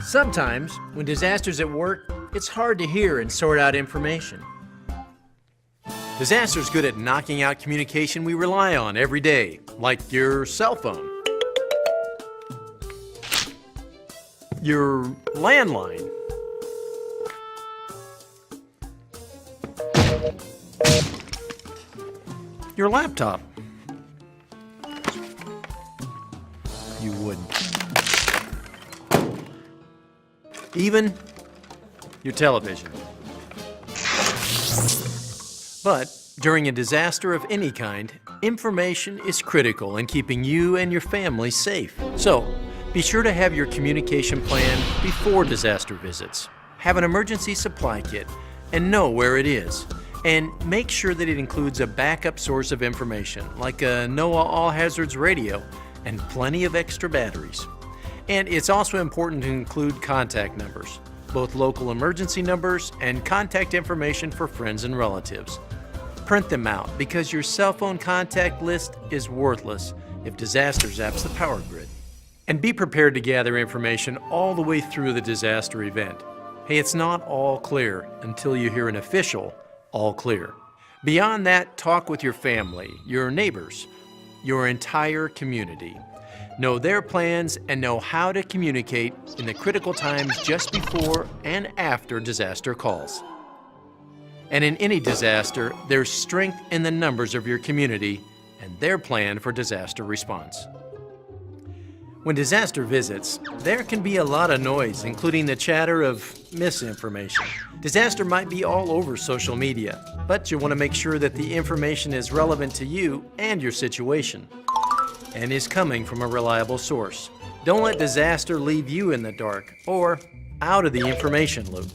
Sometimes when disasters at work, it's hard to hear and sort out information. Disaster's good at knocking out communication we rely on every day, like your cell phone, your landline, your laptop. You wouldn't. Even your television. But during a disaster of any kind, information is critical in keeping you and your family safe. So, be sure to have your communication plan before disaster visits. Have an emergency supply kit and know where it is. And make sure that it includes a backup source of information, like a NOAA All Hazards radio and plenty of extra batteries. And it's also important to include contact numbers, both local emergency numbers and contact information for friends and relatives. Print them out because your cell phone contact list is worthless if disaster zaps the power grid. And be prepared to gather information all the way through the disaster event. Hey, it's not all clear until you hear an official all clear. Beyond that, talk with your family, your neighbors, your entire community. Know their plans and know how to communicate in the critical times just before and after disaster calls. And in any disaster, there's strength in the numbers of your community and their plan for disaster response. When disaster visits, there can be a lot of noise, including the chatter of misinformation. Disaster might be all over social media, but you want to make sure that the information is relevant to you and your situation, and is coming from a reliable source. Don't let disaster leave you in the dark or out of the information loop.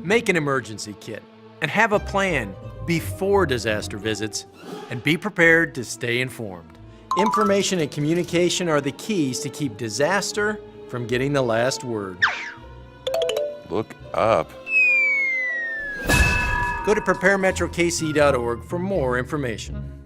Make an emergency kit and have a plan before disaster visits, and be prepared to stay informed. Information and communication are the keys to keep disaster from getting the last word. Look up. Go to preparemetrokc.org for more information.